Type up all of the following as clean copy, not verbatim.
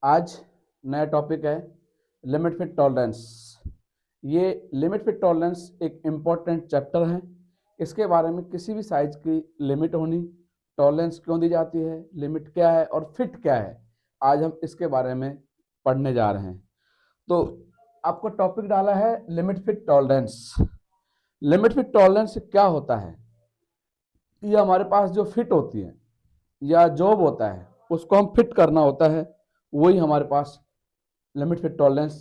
आज नया टॉपिक है लिमिट फिट टॉलरेंस। ये लिमिट फिट टॉलरेंस एक इम्पॉर्टेंट चैप्टर है। इसके बारे में किसी भी साइज की लिमिट होनी, टॉलरेंस क्यों दी जाती है, लिमिट क्या है और फिट क्या है, आज हम इसके बारे में पढ़ने जा रहे हैं। तो आपको टॉपिक डाला है limit fit tolerance. Limit fit tolerance क्या होता है? ये हमारे पास जो फिट होती है या जॉब होता है उसको हम फिट करना होता है, वही हमारे पास लिमिट फिट टॉलरेंस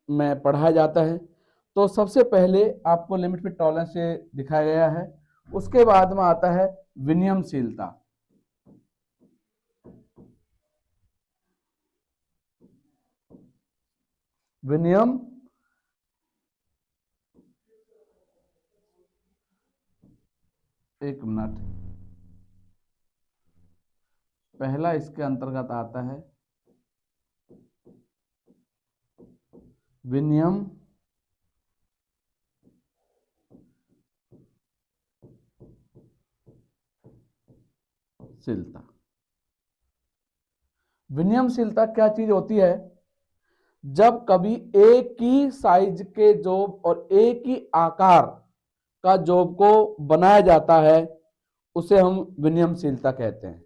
में पढ़ाया जाता है। तो सबसे पहले आपको लिमिट फिट टॉलरेंस से दिखाया गया है, उसके बाद में आता है विनियमशीलता। विनियम एक मिनट, पहला इसके अंतर्गत आता है विनियमशीलता। विनियमशीलता क्या चीज होती है? जब कभी एक ही साइज के जॉब और एक ही आकार का जॉब को बनाया जाता है, उसे हम विनियमशीलता कहते हैं।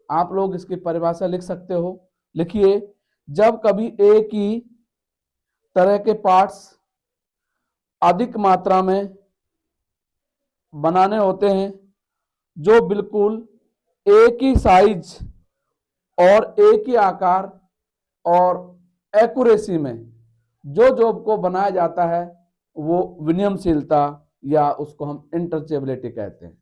आप लोग इसकी परिभाषा लिख सकते हो, लिखिए। जब कभी एक ही तरह के पार्ट्स अधिक मात्रा में बनाने होते हैं, जो बिल्कुल एक ही साइज और एक ही आकार और एक्यूरेसी में जो जॉब को बनाया जाता है, वो विनियमशीलता या उसको हम इंटरचेबिलिटी कहते हैं।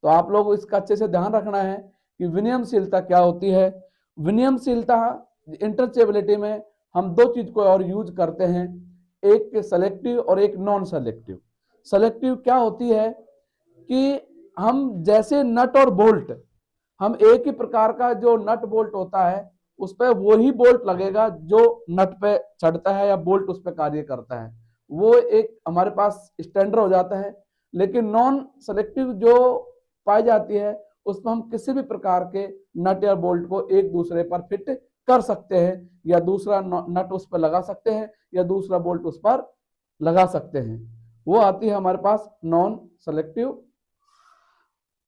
तो आप लोग इसका अच्छे से ध्यान रखना है कि विनियमशीलता क्या होती है। विनियमशीलता इंटरचेबिलिटी में हम दो चीज को और यूज करते हैं, एक सेलेक्टिव और एक नॉन सेलेक्टिव। सेलेक्टिव क्या होती है कि हम जैसे नट और बोल्ट, हम एक ही प्रकार का जो नट बोल्ट होता है उस पर वही बोल्ट लगेगा जो नट पे चढ़ता है या बोल्ट उस पर कार्य करता है, वो एक हमारे पास स्टैंडर्ड हो जाता है। लेकिन नॉन सेलेक्टिव जो पाई जाती है उसमें हम किसी भी प्रकार के नट या बोल्ट को एक दूसरे पर फिट कर सकते हैं, या दूसरा नट उस पर लगा सकते हैं या दूसरा बोल्ट उस पर लगा सकते हैं। वो आती है हमारे पास नॉन सेलेक्टिव।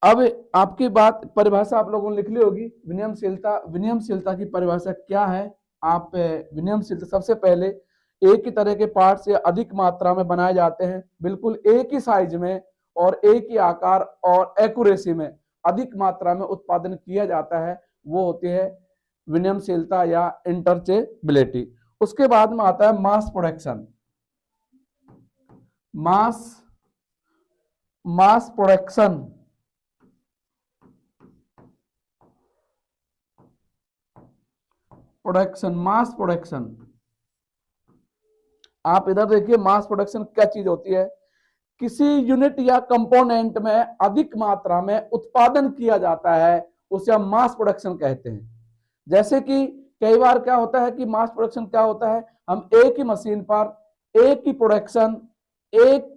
अब आपकी बात परिभाषा आप लोगों ने लिख ली होगी। विनियमशीलता, विनियमशीलता की परिभाषा क्या है? आप विनियमशीलता सबसे पहले एक ही तरह के पार्ट से अधिक मात्रा में बनाए जाते हैं, बिल्कुल एक ही साइज में और एक ही आकार और एक्यूरेसी में अधिक मात्रा में उत्पादन किया जाता है, वो होती है विनियमशीलता या इंटरचेबिलिटी। उसके बाद में आता है मास प्रोडक्शन। मास मास प्रोडक्शन मास प्रोडक्शन। आप इधर देखिए, मास प्रोडक्शन क्या चीज होती है? किसी यूनिट या कंपोनेंट में अधिक मात्रा में उत्पादन किया जाता है, उसे हम मास प्रोडक्शन कहते हैं। जैसे कि कई बार क्या होता है कि मास प्रोडक्शन क्या होता है, हम एक ही मशीन पर एक ही प्रोडक्शन एक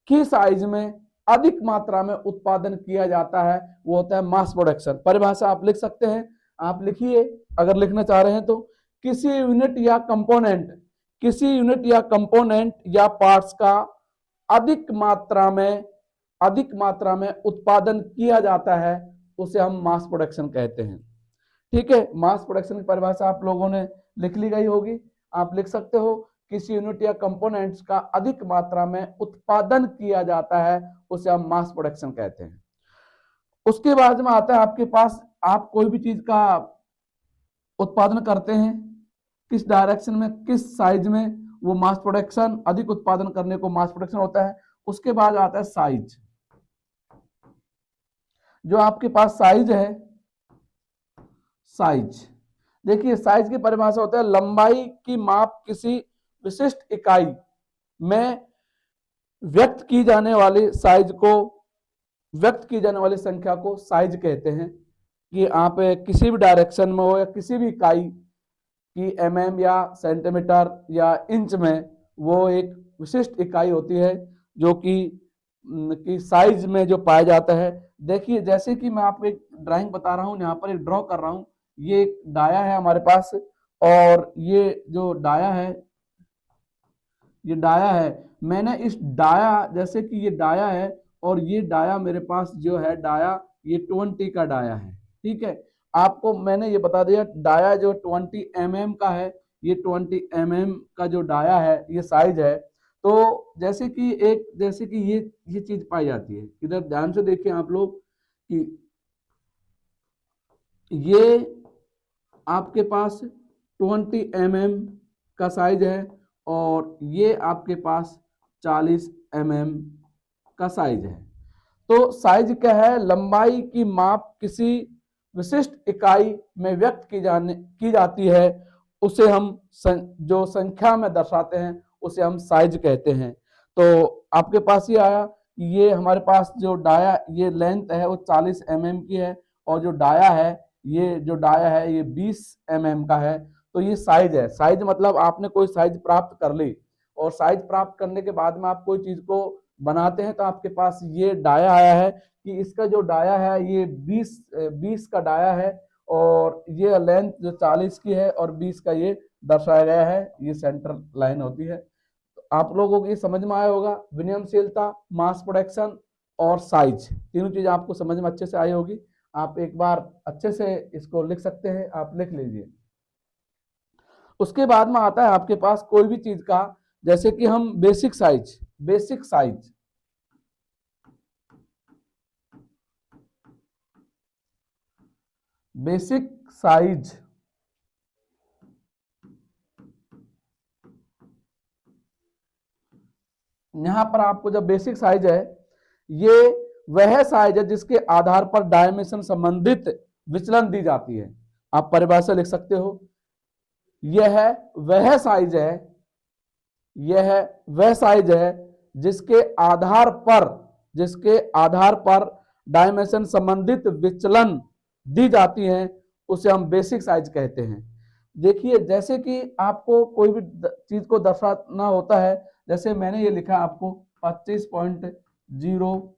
ही साइज में अधिक मात्रा में उत्पादन किया जाता है, वो होता है मास प्रोडक्शन। परिभाषा आप लिख सकते हैं, आप लिखिए अगर लिखना चाह रहे हैं तो। किसी यूनिट या कंपोनेंट, किसी यूनिट या कंपोनेंट या पार्ट्स का अधिक मात्रा में उत्पादन किया जाता है, उसे हम मास प्रोडक्शन कहते हैं। ठीक है, मास प्रोडक्शन की परिभाषा आप लोगों ने लिख ली गई होगी। आप लिख सकते हो किसी यूनिट या कंपोनेंट्स का अधिक मात्रा में उत्पादन किया जाता है, उसे हम मास प्रोडक्शन कहते हैं। उसके बाद में आता है आपके पास, आप कोई भी चीज का उत्पादन करते हैं, किस डायरेक्शन में, किस साइज में, वो मास प्रोडक्शन, अधिक उत्पादन करने को मास प्रोडक्शन होता है। उसके बाद आता है साइज। जो आपके पास साइज है, साइज देखिए, साइज की परिभाषा होता है लंबाई की माप किसी विशिष्ट इकाई में व्यक्त की जाने वाली साइज को, व्यक्त की जाने वाली संख्या को साइज कहते हैं। कि आप किसी भी डायरेक्शन में हो या किसी भी इकाई की mm या सेंटीमीटर या इंच में, वो एक विशिष्ट इकाई होती है जो कि साइज में जो पाया जाता है। देखिए, जैसे कि मैं आपको एक ड्राइंग बता रहा हूँ, यहाँ पर एक ड्रॉ कर रहा हूँ, ये एक डाया है हमारे पास और ये जो डाया है, ये डाया है, मैंने इस डाया, जैसे कि ये डाया है और ये डाया मेरे पास जो है डाया, ये 20 का डाया है। ठीक है, आपको मैंने ये बता दिया डाया जो 20 mm का है, ये 20 mm का जो डाया है ये साइज है। तो जैसे कि ये चीज पाई जाती है, इधर ध्यान से देखिए आप लोग कि ये आपके पास 20 mm का साइज है और ये आपके पास 40 mm का साइज है। तो साइज क्या है, लंबाई की माप किसी विशिष्ट इकाई में व्यक्त की जाती है, उसे हम जो संख्या में दर्शाते हैं उसे हम साइज कहते हैं। तो आपके पास ये आया, ये हमारे पास जो डाया, ये लेंथ है वो 40 mm की है और जो डाया है, ये जो डाया है ये 20 mm का है। तो ये साइज है। साइज मतलब आपने कोई साइज प्राप्त कर ली, और साइज प्राप्त करने के बाद में आप कोई चीज को बनाते हैं तो आपके पास ये डाया आया है कि इसका जो डाया है ये 20 का डाया है और ये लेंथ जो 40 की है और 20 का ये दर्शाया गया है, ये सेंटर लाइन होती है। तो आप लोगों को ये समझ में आया होगा, विनियमशीलता, मास प्रोडक्शन और साइज, तीनों चीज आपको समझ में अच्छे से आई होगी। आप एक बार अच्छे से इसको लिख सकते हैं, आप लिख लीजिए। उसके बाद में आता है आपके पास कोई भी चीज का, जैसे कि हम basic size, basic size basic size यहां पर आपको जब बेसिक साइज है, ये वह साइज है जिसके आधार पर डायमेंशन संबंधित विचलन दी जाती है। आप परिभाषा लिख सकते हो, यह वह साइज है, यह वह साइज है जिसके आधार पर डायमेंशन संबंधित विचलन दी जाती हैं, उसे हम बेसिक साइज कहते हैं। देखिए, जैसे कि आपको कोई भी चीज को दर्शाना होता है, जैसे मैंने ये लिखा आपको 25.0,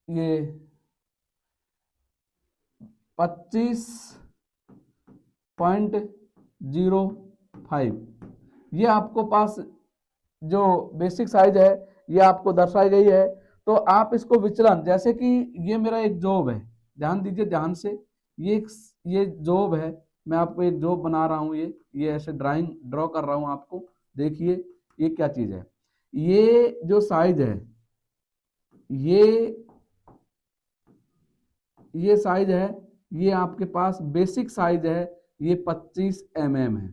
ये 25.05, ये आपको पास जो बेसिक साइज है ये आपको दर्शाई गई है। तो आप इसको विचलन, जैसे कि ये मेरा एक जॉब है, ध्यान दीजिए ध्यान से, ये जॉब है, मैं आपको एक जॉब बना रहा हूँ, ये ऐसे ड्रॉ कर रहा हूँ आपको। देखिए ये क्या चीज है, ये जो साइज है, ये साइज है, ये आपके पास बेसिक साइज है, ये 25 mm है।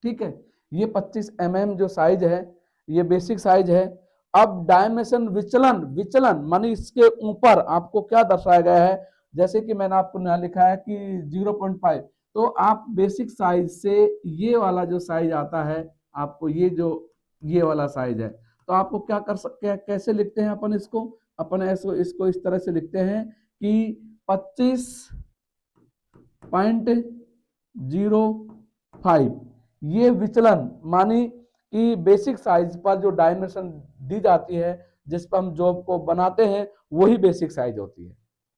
ठीक है, ये 25 mm जो साइज है ये बेसिक साइज है। अब डायमेंशन विचलन, विचलन मानी इसके ऊपर आपको क्या दर्शाया गया है, जैसे कि मैंने आपको यहाँ लिखा है कि 0.5, तो आप बेसिक साइज से ये वाला जो साइज आता है, आपको ये वाला साइज है, तो आपको क्या कर सकते हैं, कैसे लिखते हैं अपन इसको, अपन इसको इस तरह से लिखते हैं कि 25.05, ये विचलन मानी कि बेसिक साइज पर जो डायमेंशन दी जाती है, जिस पर हम जॉब को बनाते हैं, वही बेसिक साइज होती है।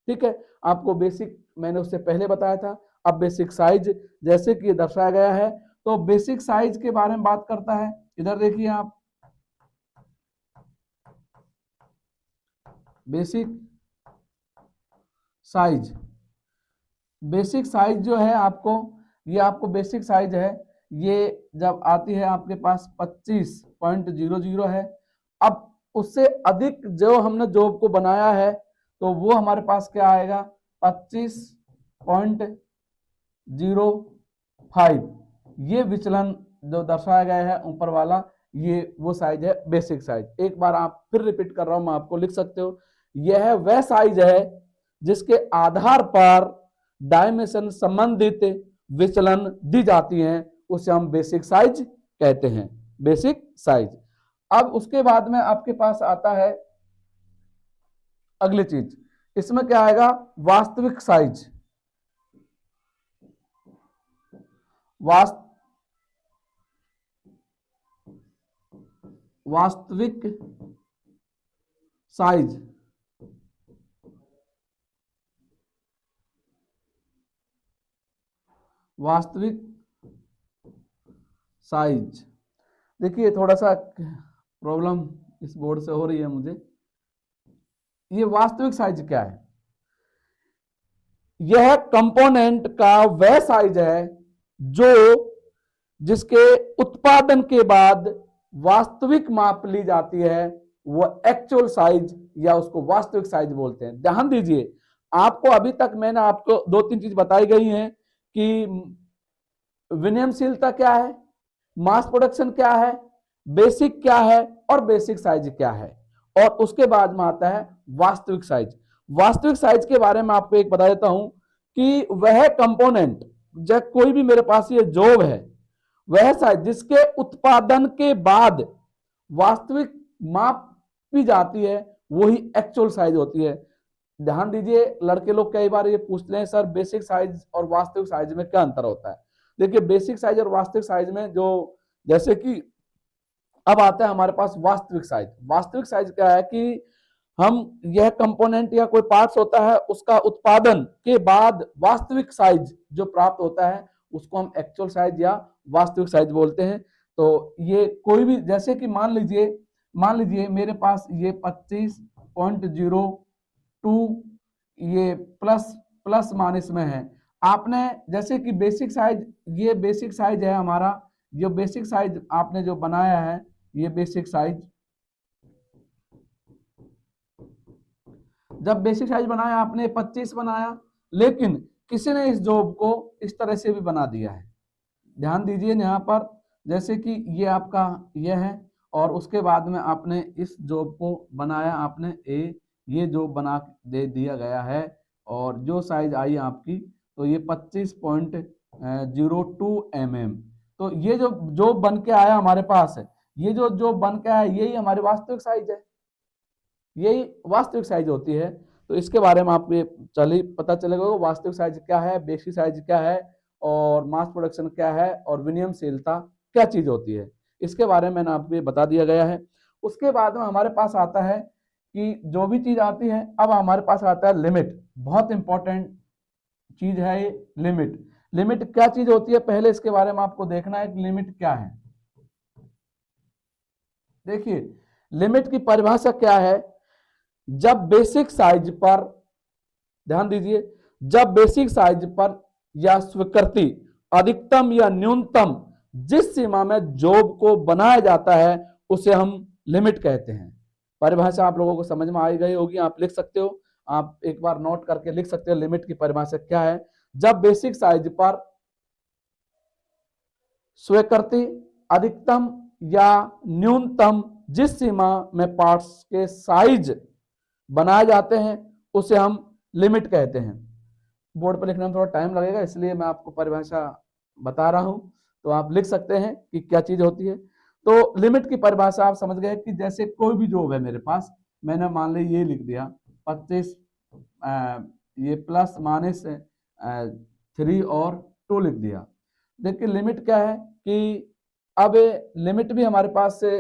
ठीक है, आपको बेसिक मैंने उससे पहले बताया था। अब बेसिक साइज जैसे कि दर्शाया गया है, तो बेसिक साइज के बारे में बात करता है। इधर देखिए आप, बेसिक साइज, बेसिक साइज जो है आपको, ये आपको बेसिक साइज है, ये जब आती है आपके पास 25.00 है। अब उससे अधिक जो हमने जॉब को बनाया है, तो वो हमारे पास क्या आएगा, 25.05, ये विचलन जो दर्शाया गया है ऊपर वाला, ये वो साइज है बेसिक साइज। एक बार आप फिर रिपीट कर रहा हूं मैं, आपको लिख सकते हो, यह वह साइज है जिसके आधार पर डायमेंशन संबंधित विचलन दी जाती हैं, उसे हम बेसिक साइज कहते हैं, बेसिक साइज। अब उसके बाद में आपके पास आता है अगली चीज, इसमें क्या आएगा, वास्तविक साइज, वास्तविक साइज। वास्तविक साइज। देखिए थोड़ा सा प्रॉब्लम इस बोर्ड से हो रही है मुझे। ये वास्तविक साइज क्या है? यह कंपोनेंट का वह साइज है जो जिसके उत्पादन के बाद वास्तविक माप ली जाती है, वो एक्चुअल साइज या उसको वास्तविक साइज बोलते हैं। ध्यान दीजिए, आपको अभी तक मैंने आपको दो तीन चीज बताई गई हैं कि विनिमयशीलता क्या है, मास प्रोडक्शन क्या है, बेसिक क्या है और बेसिक साइज क्या है, और उसके बाद में आता है वास्तविक साइज। वास्तविक साइज के बारे में आपको एक बता देता हूं कि वह कंपोनेंट, जब कोई भी मेरे पास ये जॉब है, वह साइज जिसके उत्पादन के बाद वास्तविक मापी जाती है, वही एक्चुअल साइज होती है। ध्यान दीजिए, लड़के लोग कई बार ये पूछते हैं सर बेसिक साइज और वास्तविक साइज में क्या अंतर होता है। देखिए बेसिक साइज और वास्तविक साइज में जो, जैसे कि अब आता है हमारे पास वास्तविक साइज। वास्तविक साइज क्या है कि हम यह कंपोनेंट या कोई पार्ट्स होता है, उसका उत्पादन के बाद वास्तविक साइज जो प्राप्त होता है उसको हम एक्चुअल साइज या वास्तविक साइज बोलते हैं। तो ये कोई भी, जैसे कि मान लीजिए मेरे पास ये 25.02 ये प्लस माइनस में है। आपने जैसे कि बेसिक साइज, ये बेसिक साइज है हमारा, जो बेसिक साइज आपने जो बनाया है, ये बेसिक साइज, जब बेसिक साइज बनाया आपने 25 बनाया, लेकिन किसी ने इस जॉब को इस तरह से भी बना दिया है। ध्यान दीजिए यहाँ पर, जैसे कि ये आपका ये है और उसके बाद में आपने इस जॉब को बनाया, आपने ये जॉब बना दे दिया गया है और जो साइज आई आपकी, तो ये 25.02 mm। तो ये जो जॉब बन के आया हमारे पास है, ये जो जॉब बन के आया, यही हमारी वास्तविक साइज है, यही वास्तविक साइज होती है। तो इसके बारे में आपको चलिए पता चलेगा वास्तविक साइज क्या है, बेसिक साइज क्या है, और मास प्रोडक्शन क्या है, और विनिमयशीलता क्या चीज होती है, इसके बारे में मैंने आपको बता दिया गया है। उसके बाद में हमारे पास आता है कि जो भी चीज आती है, अब हमारे पास आता है लिमिट। बहुत इंपॉर्टेंट चीज है ये लिमिट। लिमिट क्या चीज होती है, पहले इसके बारे में आपको देखना है कि लिमिट क्या है। देखिए लिमिट की परिभाषा क्या है, जब बेसिक साइज पर, ध्यान दीजिए, जब बेसिक साइज पर या स्वीकृति अधिकतम या न्यूनतम जिस सीमा में जॉब को बनाया जाता है उसे हम लिमिट कहते हैं। परिभाषा आप लोगों को समझ में आई गई होगी, आप लिख सकते हो, आप एक बार नोट करके लिख सकते हो लिमिट की परिभाषा क्या है। जब बेसिक साइज पर स्वीकृति अधिकतम या न्यूनतम जिस सीमा में पार्ट्स के साइज बनाए जाते हैं उसे हम लिमिट कहते हैं। बोर्ड पर लिखने में थोड़ा टाइम लगेगा, इसलिए मैं आपको परिभाषा बता रहा हूं, तो आप लिख सकते हैं कि क्या चीज होती है। तो लिमिट की परिभाषा आप समझ गए कि जैसे कोई भी जॉब है मेरे पास, मैंने मान ली ये लिख दिया 25 ये प्लस माइनस 3 और 2 लिख दिया। देखिए लिमिट क्या है कि अब लिमिट भी हमारे पास से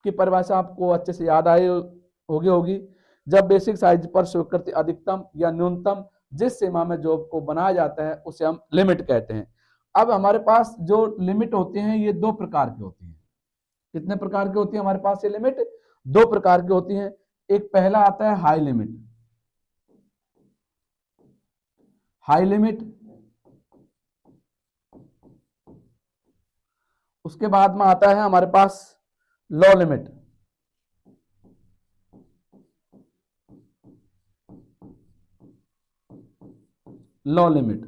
की परिभाषा आपको अच्छे से याद आई होगी। जब बेसिक साइज पर स्वीकृति अधिकतम या न्यूनतम जिस सीमा में जॉब को बनाया जाता है उसे हम लिमिट कहते हैं। अब हमारे पास जो लिमिट होती हैं ये दो प्रकार की होती हैं। कितने प्रकार की होती है हमारे पास ये लिमिट? दो प्रकार की होती हैं। एक पहला आता है हाई लिमिट। हाई लिमिट, उसके बाद में आता है हमारे पास लो लिमिट। लो लिमिट।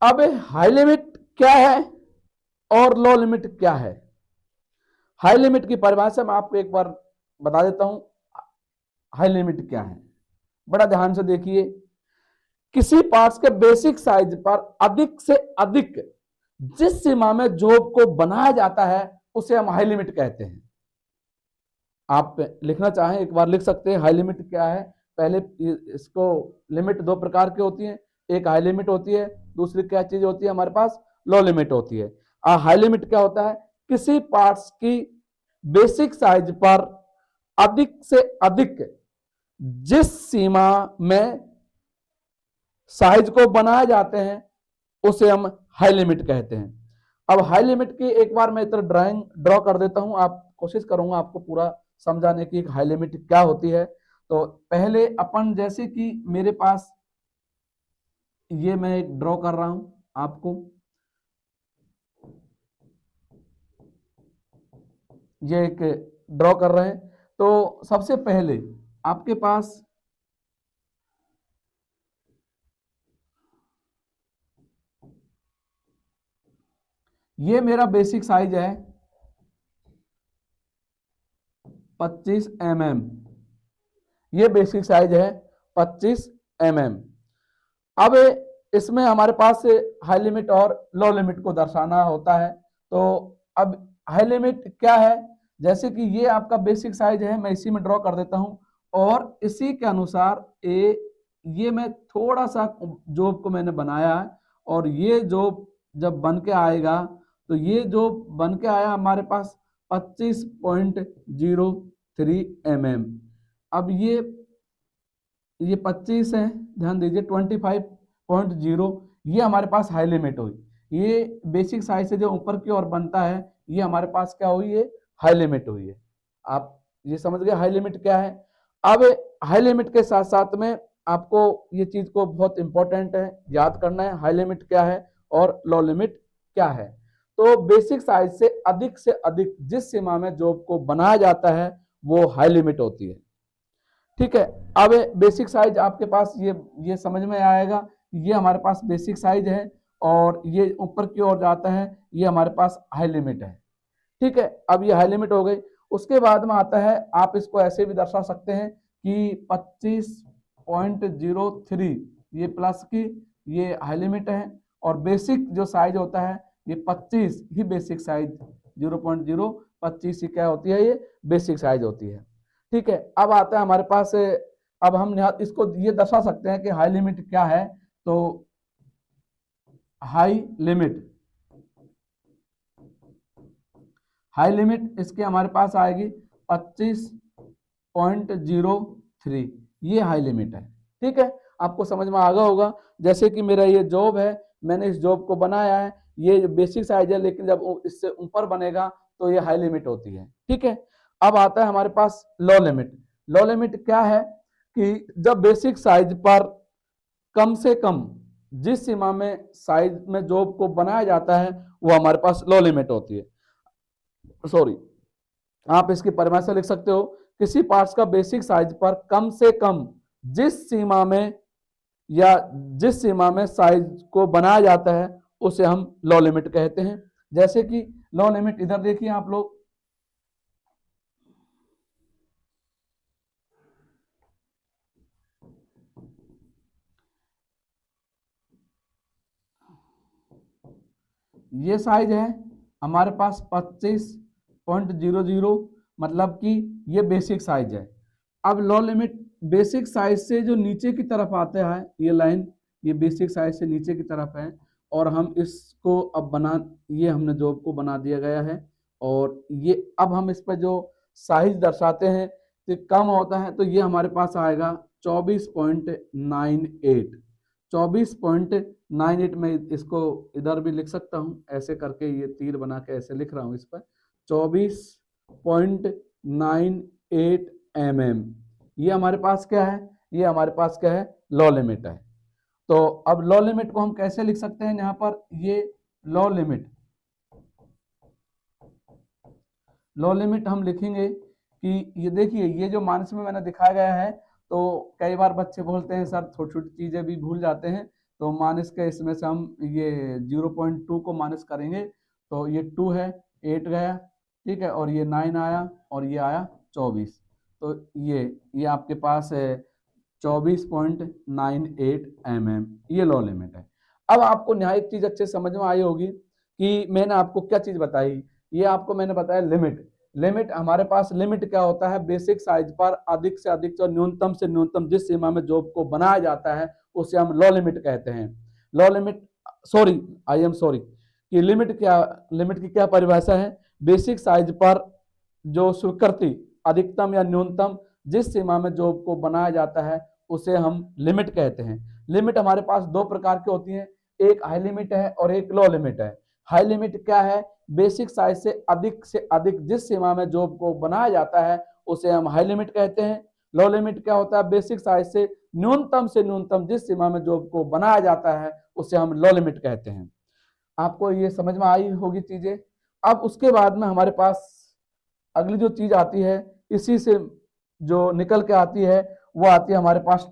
अब हाई लिमिट क्या है और लो लिमिट क्या है? हाई लिमिट की परिभाषा मैं आपको एक बार बता देता हूं। हाई लिमिट क्या है, बड़ा ध्यान से देखिए। किसी पार्ट्स के बेसिक साइज पर अधिक से अधिक जिस सीमा में जॉब को बनाया जाता है उसे हम हाई लिमिट कहते हैं। आप लिखना चाहें एक बार लिख सकते हैं हाई लिमिट क्या है। पहले इसको, लिमिट दो प्रकार की होती है, एक हाई लिमिट होती है, दूसरी क्या चीज होती है हमारे पास, लो लिमिट होती है। हाई लिमिट क्या होता है? किसी पार्ट्स की बेसिक साइज पर अधिक से अधिक जिस सीमा में साइज को बनाए जाते हैं उसे हम हाई लिमिट कहते हैं। अब हाई लिमिट की एक बार मैं इधर ड्राइंग ड्रॉ कर देता हूं, आप कोशिश करूंगा आपको पूरा समझाने की हाई लिमिट क्या होती है। तो पहले अपन जैसे कि मेरे पास ये मैं एक ड्रॉ कर रहा हूं आपको, ये एक ड्रॉ कर रहे हैं। तो सबसे पहले आपके पास ये मेरा बेसिक साइज है 25 mm, ये बेसिक साइज है 25 mm। अब इसमें हमारे पास हाई लिमिट और लो लिमिट को दर्शाना होता है। तो अब हाई लिमिट क्या है, जैसे कि ये आपका बेसिक साइज है, मैं इसी में ड्रॉ कर देता हूं और इसी के अनुसार ये मैं थोड़ा सा जॉब को मैंने बनाया है और ये जॉब जब बन के आएगा तो ये जो बन के आया हमारे पास 25.03 mm। अब ये 25 है, ध्यान दीजिए 25.0, ये हमारे पास हाई लिमिट हुई। ये बेसिक साइज से जो ऊपर की ओर बनता है ये हमारे पास क्या हुई है, हाई लिमिट हुई है। आप ये समझ गए हाई लिमिट क्या है। अब हाई लिमिट के साथ साथ में आपको ये चीज को बहुत इंपॉर्टेंट है याद करना है, हाई लिमिट क्या है और लो लिमिट क्या है। तो बेसिक साइज से अधिक जिस सीमा में जॉब को बनाया जाता है वो हाई लिमिट होती है। ठीक है, अब बेसिक साइज आपके पास ये समझ में आएगा, ये हमारे पास बेसिक साइज है और ये ऊपर की ओर जाता है, ये हमारे पास हाई लिमिट है। ठीक है, अब ये हाई लिमिट हो गई। उसके बाद में आता है, आप इसको ऐसे भी दर्शा सकते हैं कि 25.03 ये प्लस की ये हाई लिमिट है और बेसिक जो साइज होता है ये 25 ही बेसिक साइज 0.025 ही क्या होती है, ये बेसिक साइज होती है। ठीक है, अब आता है हमारे पास, अब हम इसको ये दर्शा सकते हैं कि हाई लिमिट क्या है। तो हाई लिमिट इसके हमारे पास आएगी 25.03, ये हाई लिमिट है। ठीक है, आपको समझ में आ गया होगा। जैसे कि मेरा ये जॉब है, मैंने इस जॉब को बनाया है, ये बेसिक साइज है लेकिन जब इससे ऊपर बनेगा तो ये हाई लिमिट होती है। ठीक है, अब आता है हमारे पास लो लिमिट। लो लिमिट क्या है कि जब बेसिक साइज पर कम से कम जिस सीमा में साइज में जॉब को बनाया जाता है वो हमारे पास लो लिमिट होती है। सॉरी, आप इसकी परिभाषा लिख सकते हो, किसी पार्ट्स का बेसिक साइज पर कम से कम जिस सीमा में साइज को बनाया जाता है उसे हम लो लिमिट कहते हैं। जैसे कि लो लिमिट इधर देखिए आप लोग, ये साइज है हमारे पास 25.00, मतलब कि ये बेसिक साइज है। अब लो लिमिट बेसिक साइज से जो नीचे की तरफ आता है, ये लाइन ये बेसिक साइज से नीचे की तरफ है और हम इसको अब ये हमने जॉब को बना दिया गया है और ये अब हम इस पर जो साइज दर्शाते हैं तो कम होता है तो ये हमारे पास आएगा 24.98। 24.98 में इसको इधर भी लिख सकता हूँ ऐसे करके, ये तीर बना के ऐसे लिख रहा हूँ इस पर 24.98 mm, ये हमारे पास क्या है, ये हमारे पास क्या है, लो लिमिट है। तो अब लो लिमिट को हम कैसे लिख सकते हैं, यहाँ पर ये लो लिमिट हम लिखेंगे कि ये देखिए ये जो माइनस में मैंने दिखाया गया है, तो कई बार बच्चे बोलते हैं सर छोटी छोटी चीजें भी भूल जाते हैं, तो माइनस के इसमें से हम ये 0.2 को माइनस करेंगे तो ये 2 है, 8 गया, ठीक है, और ये 9 आया और ये आया 24, तो ये आपके पास है 24.98 mm, ये लो लिमिट है। अब आपको न्यायिक चीज अच्छे समझ में आई होगी कि मैंने आपको क्या चीज बताई, ये आपको मैंने बताया लिमिट हमारे पास लिमिट क्या होता है, बेसिक साइज पर अधिक से अधिक और न्यूनतम से न्यूनतम जिस सीमा में जॉब को बनाया जाता है उसे हम लो लिमिट कहते हैं। लो लिमिट सॉरी कि लिमिट की क्या परिभाषा है, बेसिक साइज पर जो स्वीकृति अधिकतम या न्यूनतम जिस सीमा में जॉब को बनाया जाता है उसे हम लिमिट कहते हैं। लिमिट हमारे पास दो प्रकार की होती हैं, एक हाई लिमिट है और एक लो लिमिट है। हाई लिमिट क्या है? बेसिक साइज से अधिक जिस सीमा में जॉब को बनाया जाता है उसे हम हाई लिमिट कहते हैं। लो लिमिट क्या होता है? बेसिक साइज से न्यूनतम जिस सीमा में जॉब को बनाया जाता है उसे हम लो लिमिट कहते हैं। आपको ये समझ में आई होगी चीजें। अब उसके बाद में हमारे पास अगली जो चीज आती है, इसी से जो निकल के आती है, वो आती है हमारे पास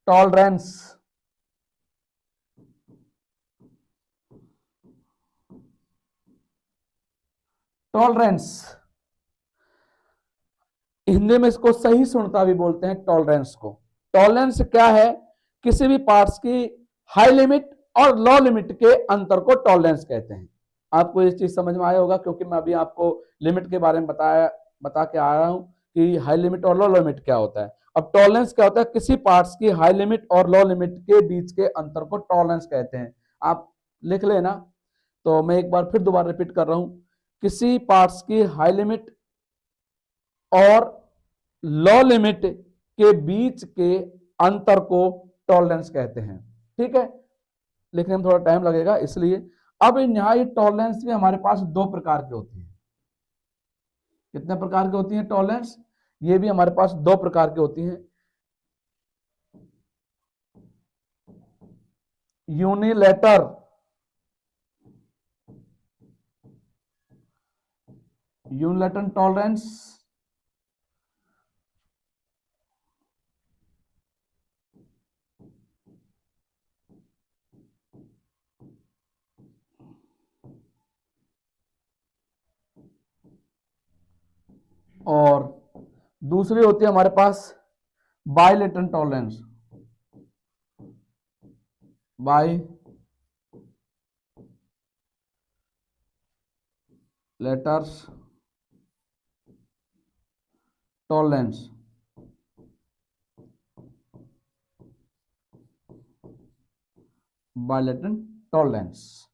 टॉलरेंस। टॉलरेंस हिंदी में इसको सही सुनता भी बोलते हैं, टॉलरेंस को। टॉलरेंस क्या है? किसी भी पार्ट्स की हाई लिमिट और लो लिमिट के अंतर को टॉलरेंस कहते हैं। आपको ये चीज समझ में आया होगा, क्योंकि मैं अभी आपको लिमिट के बारे में बता के आ रहा हूं कि हाई लिमिट और लो लिमिट क्या होता है। अब टॉलरेंस क्या होता है? किसी पार्ट्स की हाई लिमिट और लो लिमिट के बीच के अंतर को टॉलरेंस कहते हैं। आप लिख लेना। तो मैं एक बार फिर दोबारा रिपीट कर रहा हूं, किसी पार्ट्स की हाई लिमिट और लो लिमिट के बीच के अंतर को टॉलरेंस कहते हैं। ठीक है, लिखने में थोड़ा टाइम लगेगा इसलिए। अब यहाँ ये टॉलरेंस भी हमारे पास दो प्रकार की होती है। कितने प्रकार की होती है टॉलरेंस? ये भी हमारे पास दो प्रकार की होती है। यूनिलेटर टॉलरेंस और दूसरी होती है हमारे पास bilateral tolerance. Bilaterals tolerance. Bilateral tolerance.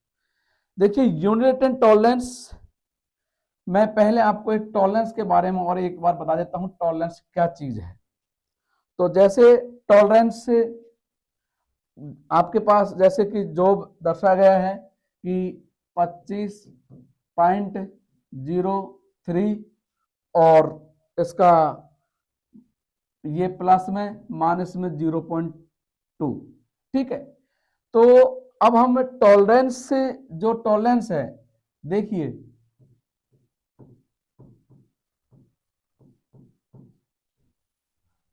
देखिए यूनिलेटरल टॉलरेंस, मैं पहले आपको एक टॉलरेंस के बारे में और एक बार बता देता हूं टॉलरेंस क्या चीज है। तो जैसे टॉलरेंस से आपके पास जैसे कि जॉब दर्शाया गया है कि 25.03 और इसका ये प्लस में माइनस में 0.2। ठीक है, तो अब हम टॉलरेंस से, जो टॉलरेंस है देखिए,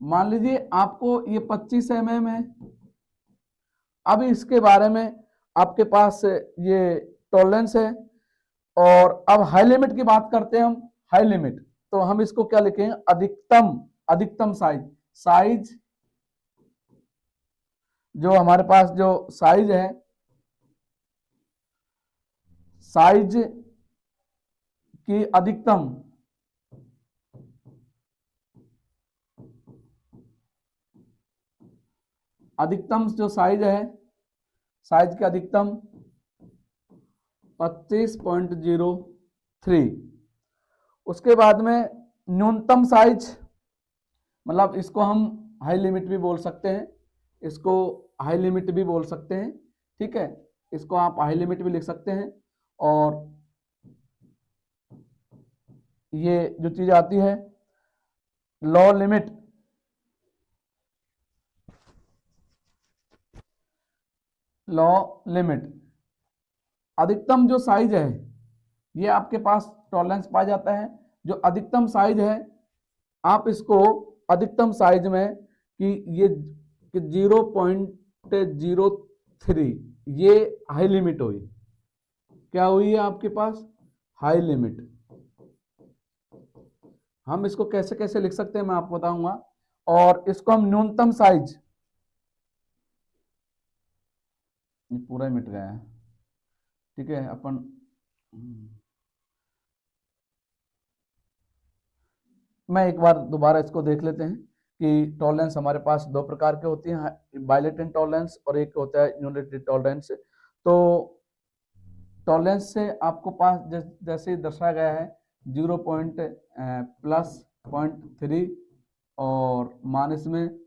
मान लीजिए आपको ये 25 mm है। अब इसके बारे में आपके पास ये टॉलरेंस है। और अब हाई लिमिट की बात करते हैं हम। हाई लिमिट तो हम इसको क्या लिखेंगे? अधिकतम साइज जो हमारे पास जो साइज है, साइज की अधिकतम जो साइज है, साइज की अधिकतम 25.03। उसके बाद में न्यूनतम साइज, मतलब इसको हम हाई लिमिट भी बोल सकते हैं, इसको हाई लिमिट भी बोल सकते हैं। ठीक है, इसको आप हाई लिमिट भी लिख सकते हैं। और ये जो चीज आती है लो लिमिट, अधिकतम जो साइज है, ये आपके पास टॉलरेंस पाया जाता है। जो अधिकतम साइज है, आप इसको अधिकतम साइज में कि ये 0.03 ये हाई लिमिट हुई। क्या हुई है आपके पास? High limit. हम इसको कैसे कैसे लिख सकते हैं मैं आपको बताऊंगा। और इसको हम न्यूनतम साइज, ये पूरा मिट गया है। ठीक है, अपन मैं एक बार दोबारा इसको देख लेते हैं कि टॉलरेंस हमारे पास दो प्रकार के होती हैं, बायलेटरल टॉलरेंस और एक होता है यूनिलेटरल टॉलरेंस। तो टॉलरेंस से आपको पास जैसे दर्शाया गया है 0.+.3 और माइनस में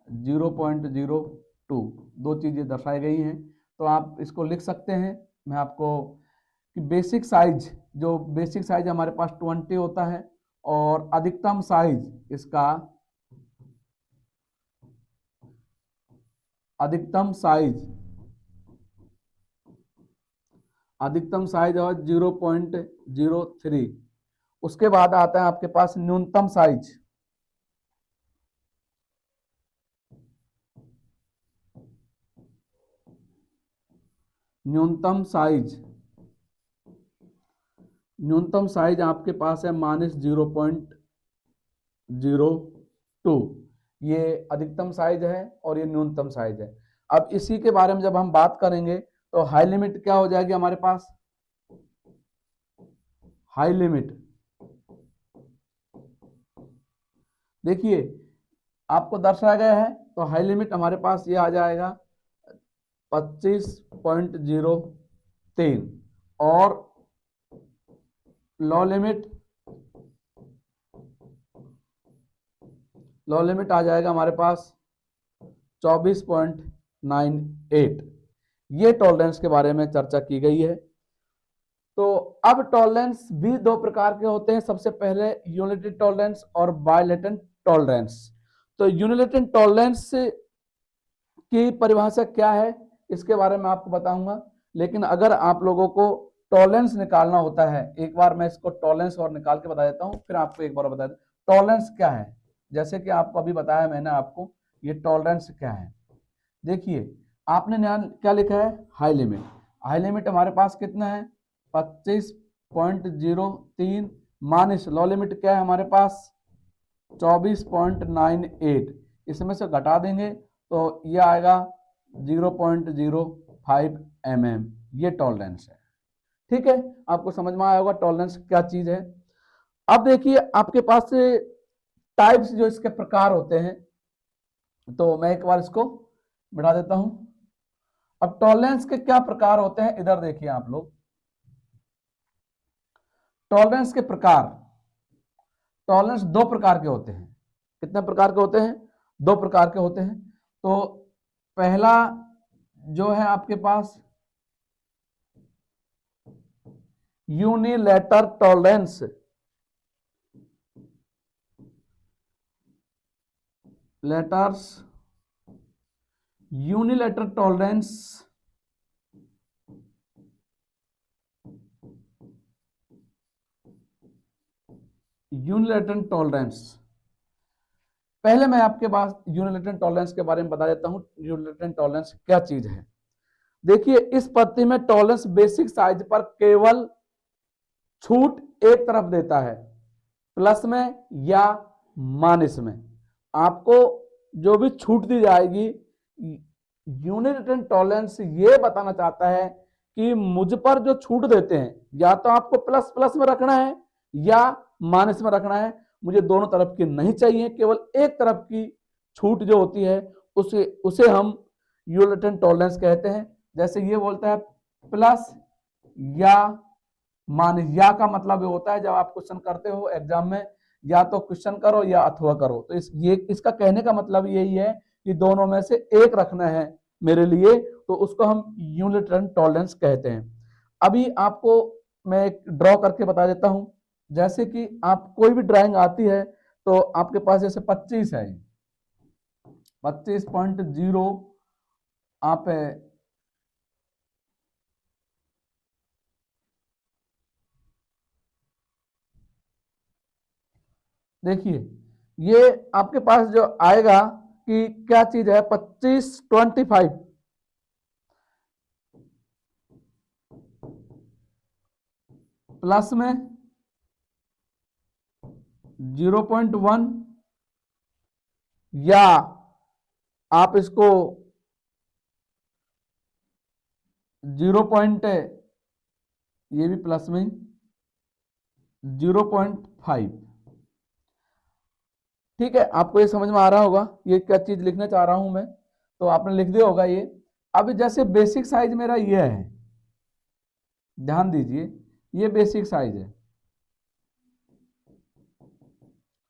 0.03 2, दो चीजें दर्शाई गई हैं। तो आप इसको लिख सकते हैं, मैं आपको कि बेसिक साइज, जो बेसिक साइज हमारे पास 20 होता है और अधिकतम साइज इसका, अधिकतम साइज और 0.03। उसके बाद आता है आपके पास न्यूनतम साइज, न्यूनतम साइज आपके पास है -0.02। ये अधिकतम साइज है और ये न्यूनतम साइज है। अब इसी के बारे में जब हम बात करेंगे तो हाई लिमिट क्या हो जाएगी हमारे पास, हाई लिमिट देखिए आपको दर्शाया गया है, तो हाई लिमिट हमारे पास ये आ जाएगा 25.03 और लो लिमिट आ जाएगा हमारे पास 24.98। ये टॉलरेंस के बारे में चर्चा की गई है। तो अब टॉलरेंस भी दो प्रकार के होते हैं, सबसे पहले यूनिलेटरल टॉलरेंस और बायलेटरल टॉलरेंस। तो यूनिलेटरल टॉलरेंस की परिभाषा क्या है इसके बारे में आपको बताऊंगा, लेकिन अगर आप लोगों को टॉलरेंस निकालना होता है, एक बार मैं इसको टॉलरेंस और निकाल के बता देता हूं, फिर आपको एक बार बता देता टॉलरेंस क्या है। जैसे कि आपको अभी बताया मैंने आपको, ये टॉलरेंस क्या है। देखिए आपने क्या लिखा है, हाई लिमिट। हाई लिमिट हमारे पास कितना है 25.03 माइनस लो लिमिट क्या है हमारे पास 24.98। इसमें से घटा देंगे तो ये आएगा 0.05 mm। ये टॉलरेंस है। ठीक है, आपको समझ में आया होगा टॉलरेंस क्या चीज है। अब देखिए आपके पास टाइप्स, जो इसके प्रकार होते हैं, तो मैं एक बार इसको बढ़ा देता हूं। अब टॉलरेंस के क्या प्रकार होते हैं, इधर देखिए आप लोग। टॉलरेंस के प्रकार, टॉलरेंस दो प्रकार के होते हैं। कितने प्रकार के होते हैं, दो प्रकार के होते हैं। तो पहला जो है आपके पास unilateral tolerance, unilateral tolerance unilateral tolerance. पहले मैं आपके पास यूनिलैटरल टॉलरेंस के बारे में बता देता हूं, यूनिलैटरल टॉलरेंस क्या चीज है। देखिए इस पद्धति में टॉलरेंस बेसिक साइज पर केवल छूट एक तरफ देता है, प्लस में या माइनस में। आपको जो भी छूट दी जाएगी, यूनिलैटरल टॉलरेंस ये बताना चाहता है कि मुझ पर जो छूट देते हैं, या तो आपको प्लस प्लस में रखना है या माइनस में रखना है, मुझे दोनों तरफ की नहीं चाहिए, केवल एक तरफ की छूट जो होती है उसे हम यूनिलैटरल टॉलरेंस कहते हैं। जैसे ये बोलता है प्लस या माइनस, या का मतलब ये होता है जब आप क्वेश्चन करते हो एग्जाम में, या तो क्वेश्चन करो या अथवा करो, तो इसका कहने का मतलब यही है कि दोनों में से एक रखना है मेरे लिए, तो उसको हम यूनिलैटरल टॉलरेंस कहते हैं। अभी आपको मैं एक ड्रॉ करके बता देता हूं। जैसे कि आप कोई भी ड्राइंग आती है, तो आपके पास जैसे 25 है, 25.0 आप देखिए ये आपके पास जो आएगा कि क्या चीज है 25.25 प्लस में 0.1, या आप इसको 0. ये भी प्लस में 0.5। ठीक है, आपको ये समझ में आ रहा होगा ये क्या चीज लिखना चाह रहा हूं मैं, तो आपने लिख दिया होगा ये। अब जैसे बेसिक साइज मेरा ये है, ध्यान दीजिए ये बेसिक साइज है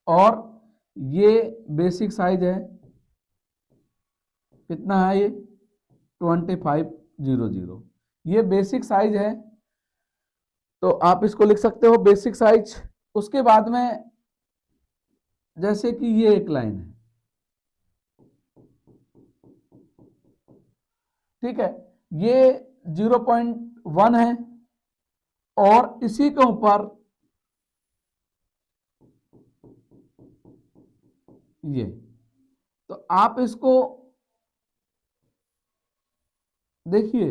और ये बेसिक साइज है कितना है ये 2500। ये बेसिक साइज है, तो आप इसको लिख सकते हो बेसिक साइज। उसके बाद में जैसे कि ये एक लाइन है, ठीक है, ये 0.1 है और इसी के ऊपर ये, तो आप इसको देखिए,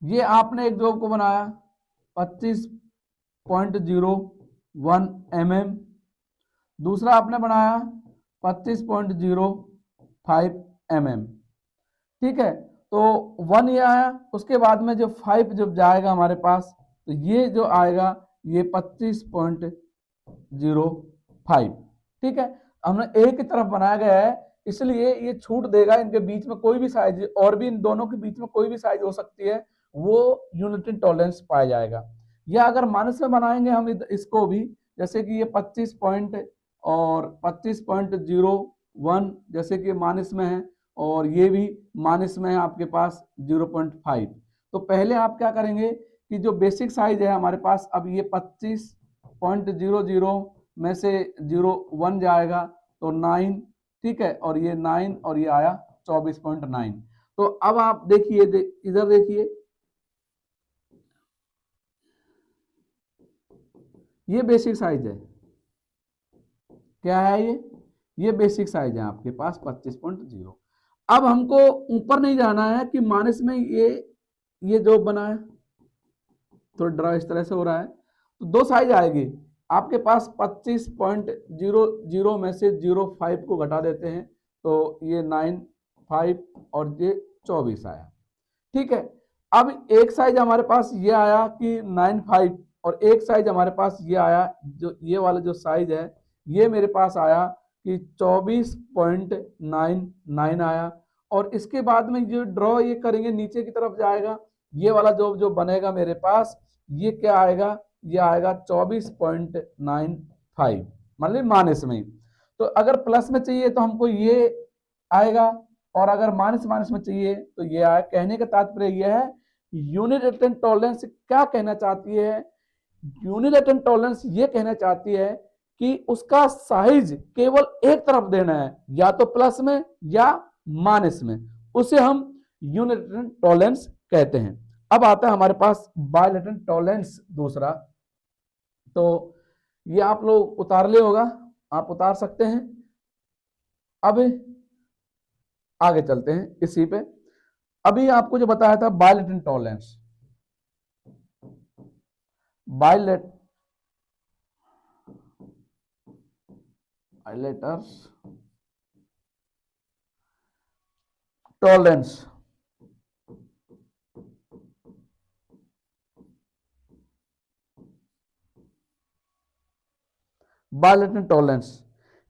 ये आपने एक जॉब को बनाया 25.01 mm, दूसरा आपने बनाया 25.05 mm, ठीक है। तो 1 ये आया, उसके बाद में जो 5 जब जाएगा हमारे पास, तो ये जो आएगा ये 25.05, ठीक है। हमने एक ही तरफ बनाया गया है, इसलिए ये छूट देगा। इनके बीच में कोई भी साइज, और भी इन दोनों के बीच में कोई भी साइज हो सकती है, वो यूनिट टॉलरेंस पाया जाएगा। या अगर माइनस में बनाएंगे हम इसको भी, जैसे कि ये 25 पॉइंट और 25.01, जैसे कि माइनस में है, और ये भी माइनस में है आपके पास 0.5। तो पहले आप क्या करेंगे कि जो बेसिक साइज है हमारे पास, अब ये 25.00 में से 0.1 जाएगा तो 9, ठीक है, और ये 9 और ये आया 24.9। तो अब आप देखिए, इधर देखिए, ये बेसिक साइज है, क्या है ये बेसिक साइज है आपके पास 25.0। अब हमको ऊपर नहीं जाना है कि माइनस में ये जो बना है, तो ड्रा इस तरह से हो रहा है, तो दो साइज आएगी आपके पास। 25.00 में से 0.5 को घटा देते हैं, तो ये 9.5 और ये 24 आया, ठीक है। अब एक साइज हमारे पास ये आया कि 9.5, और एक साइज हमारे पास ये आया, जो ये वाला जो साइज है ये मेरे पास आया कि 24.99 आया। और इसके बाद में जो ड्रॉ ये करेंगे नीचे की तरफ जाएगा, ये वाला जो बनेगा मेरे पास, ये क्या आएगा, ये आएगा 24.95, मतलब माइनस में। तो अगर प्लस में चाहिए तो हमको ये आएगा, और अगर माइनस माइनस में चाहिए तो ये आए। कहने का तात्पर्य यह है, यूनिट रिटर्न टॉलरेंस क्या कहना चाहती है, यूनिट रिटर्न टॉलरेंस ये कहना चाहती है कि उसका साइज केवल एक तरफ देना है, या तो प्लस में या माइनस में, उसे हम यूनिट रिटर्न टॉलरेंस कहते हैं। अब आता है हमारे पास बायलेटरल टॉलरेंस दूसरा, तो ये आप लोग उतार ले होगा, आप उतार सकते हैं। अब आगे चलते हैं इसी पे। अभी आपको जो बताया था bilateral tolerance, bilaterals tolerance, bilateral tolerance,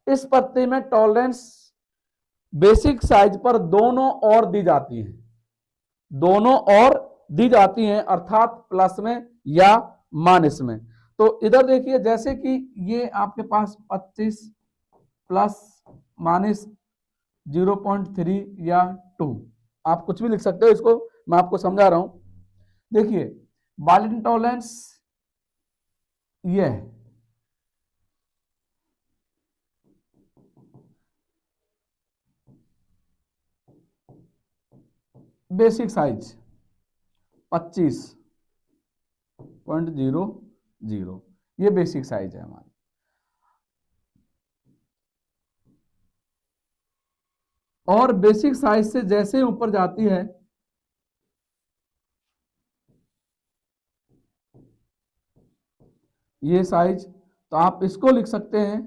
इस पत्ते में टॉलरेंस बेसिक साइज पर दोनों ओर दी जाती है, दोनों ओर दी जाती हैं, अर्थात प्लस में या माइनस में। तो इधर देखिए, जैसे कि ये आपके पास 25 प्लस माइनस 0.3 या 2, आप कुछ भी लिख सकते हो, इसको मैं आपको समझा रहा हूं। देखिए बायलेटरल टॉलरेंस ये है, बेसिक साइज 25.00, ये बेसिक साइज है हमारी। और बेसिक साइज से जैसे ऊपर जाती है, ये साइज, तो आप इसको लिख सकते हैं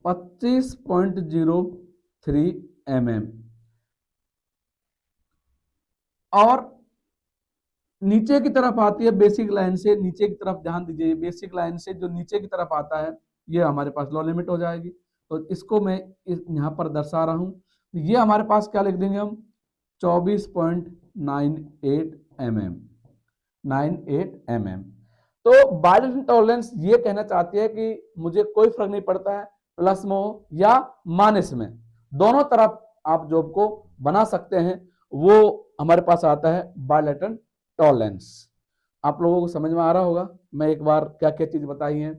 25.03 mm। और नीचे की तरफ आती है बेसिक लाइन से, नीचे की तरफ ध्यान दीजिए, बेसिक लाइन से जो नीचे की तरफ आता है ये हमारे पास लो लिमिट हो जाएगी। तो इसको मैं यहाँ पर दर्शा रहा हूँ, ये हमारे पास क्या लिख देंगे हम, 24.98 mm, 98 mm। तो बायलेटरल टॉलरेंस ये कहना चाहती है कि मुझे कोई फर्क नहीं पड़ता है प्लस में हो या माइनस में, दोनों तरफ आप जॉब को बना सकते हैं, वो हमारे पास आता है बायलैटरल टॉलरेंस। आप लोगों को समझ में आ रहा होगा मैं एक बार क्या क्या चीज बताई है।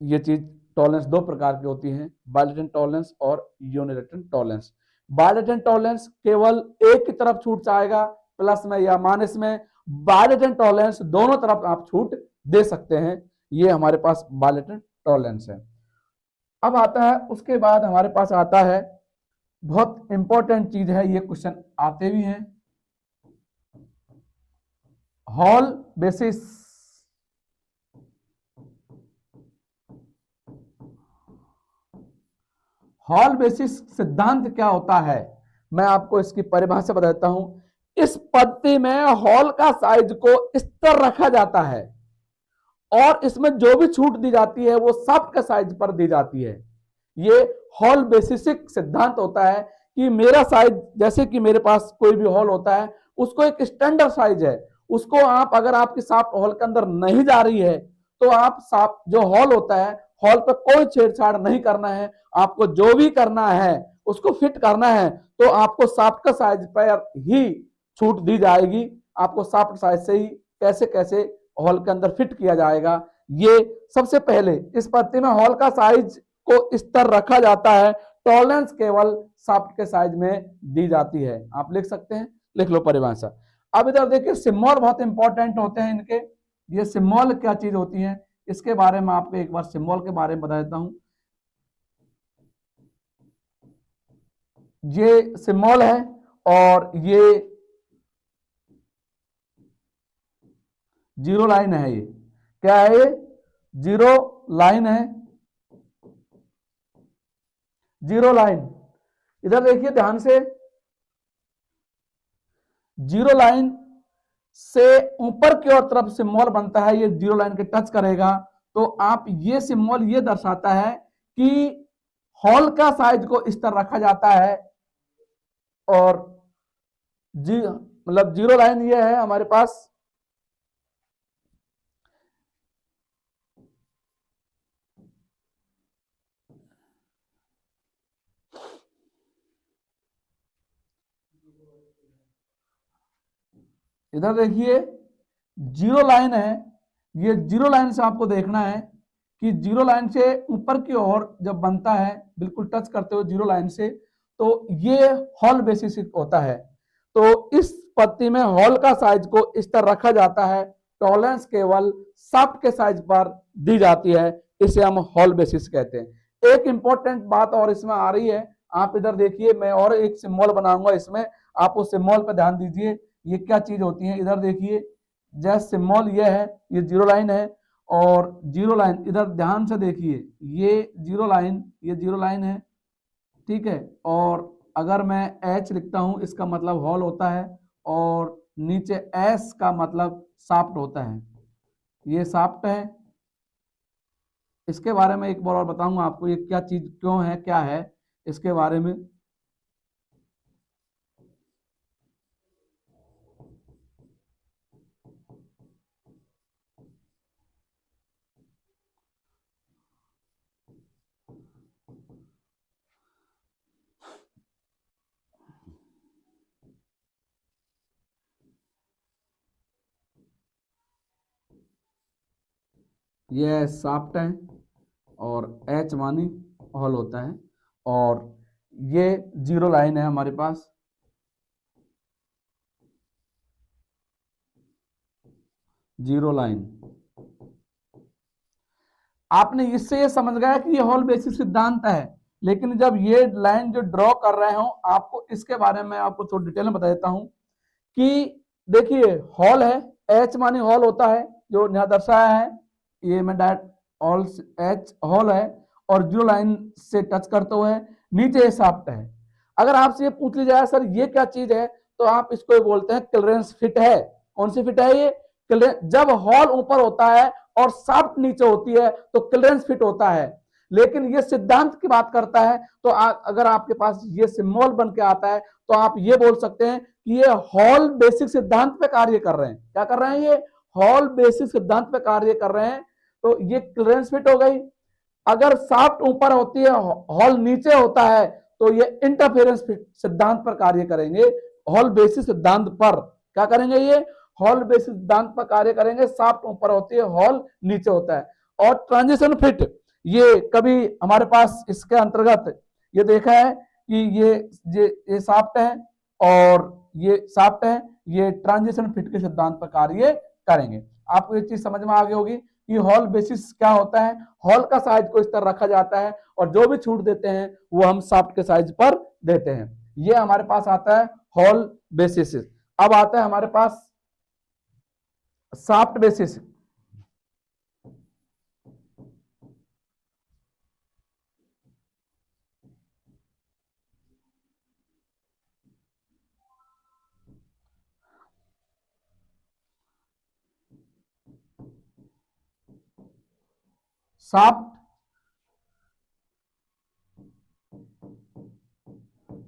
ये चीज टॉलरेंस दो प्रकार की होती है, बायलैटरल टॉलरेंस और यूनिलैटरल टॉलरेंस। बायलैटरल टॉलरेंस केवल एक की तरफ छूट चाहेगा, प्लस में या माइनस में। बायलैटरल टॉलरेंस दोनों तरफ आप छूट दे सकते हैं। ये हमारे पास बायलैटरल टॉलरेंस है। अब आता है, उसके बाद हमारे पास आता है बहुत इंपॉर्टेंट चीज है, ये क्वेश्चन आते भी हैं, हॉल बेसिस। हॉल बेसिस सिद्धांत क्या होता है, मैं आपको इसकी परिभाषा बता देता हूं। इस पद्धति में हॉल का साइज को स्थिर रखा जाता है और इसमें जो भी छूट दी जाती है वो शाफ्ट के साइज पर दी जाती है। ये हॉल बेसिसिक सिद्धांत होता है कि मेरा साइज, जैसे कि मेरे पास कोई भी हॉल होता है, उसको एक स्टैंडर्ड साइज है, उसको आप अगर आपकी शाफ्ट हॉल के अंदर नहीं जा रही है तो आप शाफ्ट जो हॉल होता है, हॉल पर कोई छेड़छाड़ नहीं करना है। आपको जो भी करना है उसको फिट करना है तो आपको शाफ्ट का साइज पर ही छूट दी जाएगी। आपको शाफ्ट साइज से ही कैसे कैसे हॉल के अंदर फिट किया जाएगा। ये सबसे पहले इस पद्धति में हॉल का साइज को स्थिर रखा जाता है, टॉलरेंस केवल शाफ्ट के साइज में दी जाती है। आप लिख सकते हैं, लिख लो परिभाषा। अब इधर देखिए सिम्बॉल बहुत इंपॉर्टेंट होते हैं इनके। ये सिम्बॉल क्या चीज होती है इसके बारे में आपको एक बार सिम्बॉल के बारे में बता देता हूं। ये सिम्बॉल है और ये जीरो लाइन है। ये क्या है, ये जीरो लाइन है, जीरो लाइन। इधर देखिए ध्यान से, जीरो लाइन से ऊपर की ओर तरफ सिम्बॉल बनता है, ये जीरो लाइन के टच करेगा तो आप ये सिम्बॉल ये दर्शाता है कि हॉल का साइज को इस तरह रखा जाता है। और जी मतलब जीरो लाइन ये है हमारे पास, इधर देखिए जीरो लाइन है। ये जीरो लाइन से आपको देखना है कि जीरो लाइन से ऊपर की ओर जब बनता है बिल्कुल टच करते हुए जीरो लाइन से, तो ये हॉल बेसिस होता है। तो इस पद्धति में हॉल का साइज को इस तरह रखा जाता है, टॉलरेंस केवल शाफ्ट के साइज पर दी जाती है, इसे हम हॉल बेसिस कहते हैं। एक इंपॉर्टेंट बात और इसमें आ रही है, आप इधर देखिए, मैं और एक सिम्बॉल बनाऊंगा इसमें, आप उस सिम्बॉल पर ध्यान दीजिए ये क्या चीज होती है। इधर देखिए जैसे सिम्बॉल ये है, ये जीरो लाइन है और जीरो लाइन, इधर ध्यान से देखिए ये जीरो लाइन, ये जीरो लाइन है, ठीक है। और अगर मैं एच लिखता हूं इसका मतलब हॉल होता है और नीचे एस का मतलब शाफ्ट होता है, ये शाफ्ट है। इसके बारे में एक बार और बताऊंगा आपको ये क्या चीज क्यों है क्या है इसके बारे में। ये शाफ्ट है और एच मानी हॉल होता है और ये जीरो लाइन है हमारे पास, जीरो लाइन। आपने इससे ये समझ गया कि ये हॉल बेसिस सिद्धांत है, लेकिन जब ये लाइन जो ड्रॉ कर रहे हो आपको इसके बारे में आपको थोड़ी डिटेल में बता देता हूं कि देखिए हॉल है, एच मानी हॉल होता है जो यहां दर्शाया है, ये मैं डायरेक्ट ऑल एच हॉल है और जीरो लाइन से टच करते हुए नीचे शाफ्ट है। अगर आपसे ये पूछ लिया जाए सर ये क्या चीज है, तो आप इसको बोलते हैं क्लियरेंस फिट है। कौन सी फिट है ये, जब हॉल ऊपर होता है और शाफ्ट नीचे होती है तो क्लियरेंस फिट होता है। लेकिन ये सिद्धांत की बात करता है तो अगर आपके पास ये सिम्बॉल बन के आता है तो आप ये बोल सकते हैं कि ये हॉल बेसिक सिद्धांत पे कार्य कर रहे हैं। क्या कर रहे हैं, ये हॉल बेसिक सिद्धांत पे कार्य कर रहे हैं। तो ये क्लियरेंस फिट हो गई। अगर शाफ्ट ऊपर होती है हॉल नीचे होता है तो ये इंटरफेरेंस सिद्धांत पर कार्य करेंगे, हॉल बेसिस सिद्धांत पर क्या करेंगे, ये हॉल बेसिस सिद्धांत पर कार्य करेंगे। शाफ्ट ऊपर होती है, हॉल नीचे होता है। और ट्रांजिशन फिट, ये कभी हमारे पास इसके अंतर्गत ये देखा है कि ये शाफ्ट है और ये शाफ्ट है, ये ट्रांजिशन फिट के सिद्धांत पर कार्य करेंगे। आपको ये चीज समझ में आ गई होगी कि हॉल बेसिस क्या होता है। हॉल का साइज को इस तरह रखा जाता है और जो भी छूट देते हैं वो हम शाफ्ट के साइज पर देते हैं। ये हमारे पास आता है हॉल बेसिस। अब आता है हमारे पास शाफ्ट बेसिस। शाफ्ट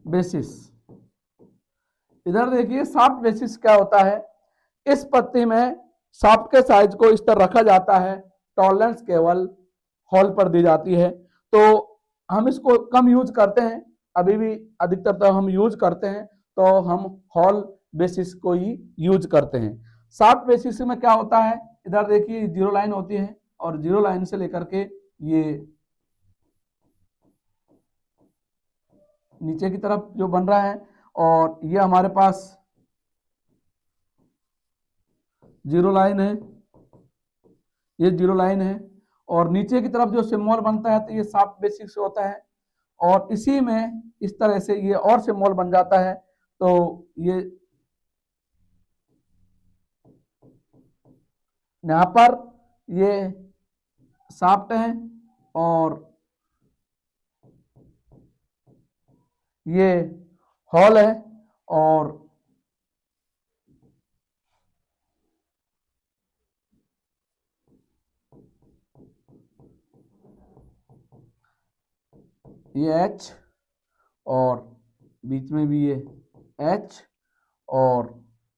बेसिस, इधर देखिए शाफ्ट बेसिस क्या होता है। इस पत्ती में शाफ्ट के साइज को इस तरह रखा जाता है, टॉलरेंस केवल हॉल पर दी जाती है। तो हम इसको कम यूज करते हैं, अभी भी अधिकतर तो हम यूज करते हैं, तो हम हॉल बेसिस को ही यूज करते हैं। शाफ्ट बेसिस में क्या होता है, इधर देखिए जीरो लाइन होती है और जीरो लाइन से लेकर के ये नीचे की तरफ जो बन रहा है, और ये हमारे पास जीरो लाइन है, ये जीरो लाइन है, और नीचे की तरफ जो सिम्बॉल बनता है तो ये शाफ्ट बेसिस होता है। और इसी में इस तरह से ये और सिम्बॉल बन जाता है, तो ये यहाँ पर ये शाफ्ट है और ये हॉल है, और ये एच और बीच में भी ये एच और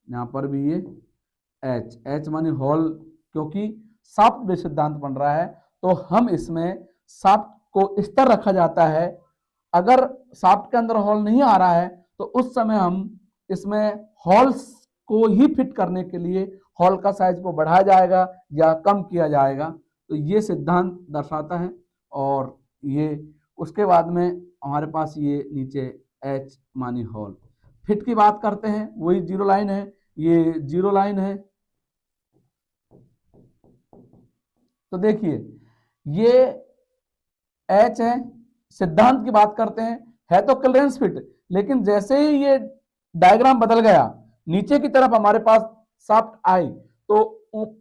यहाँ पर भी ये एच। एच माने हॉल, क्योंकि शाफ्ट बेस सिद्धांत बन रहा है तो हम इसमें शाफ्ट को इस तरह रखा जाता है। अगर शाफ्ट के अंदर हॉल नहीं आ रहा है तो उस समय हम इसमें हॉल्स को ही फिट करने के लिए हॉल का साइज को बढ़ाया जाएगा या कम किया जाएगा। तो ये सिद्धांत दर्शाता है। और ये उसके बाद में हमारे पास ये नीचे एच मानी हॉल। फिट की बात करते हैं, वही जीरो लाइन है, ये जीरो लाइन है। तो देखिए ये एच है, सिद्धांत की बात करते हैं, है तो क्लियरेंस फिट, लेकिन जैसे ही ये डायग्राम बदल गया, नीचे की तरफ हमारे पास शाफ्ट आई, तो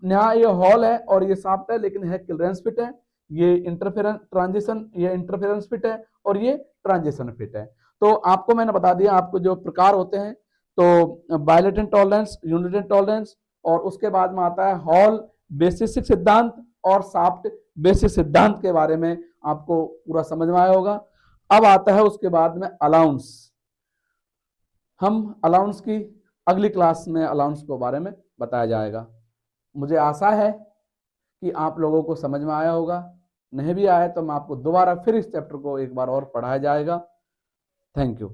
यहाँ ये हॉल है और ये शाफ्ट है, लेकिन है क्लियरेंस फिट है। ये इंटरफेरेंस ट्रांजिशन, ये इंटरफेरेंस फिट है और ये ट्रांजिशन फिट है। तो आपको मैंने बता दिया आपको जो प्रकार होते हैं, तो बायलेटेंट टॉलरेंस, यूनिटेंट टॉलरेंस, और उसके बाद में आता है हॉल बेसिस सिद्धांत और शाफ्ट बेसिस सिद्धांत के बारे में आपको पूरा समझ में आया होगा। अब आता है उसके बाद में अलाउंस। हम अलाउंस की अगली क्लास में अलाउंस के बारे में बताया जाएगा। मुझे आशा है कि आप लोगों को समझ में आया होगा, नहीं भी आया तो मैं आपको दोबारा फिर इस चैप्टर को एक बार और पढ़ाया जाएगा। Thank you.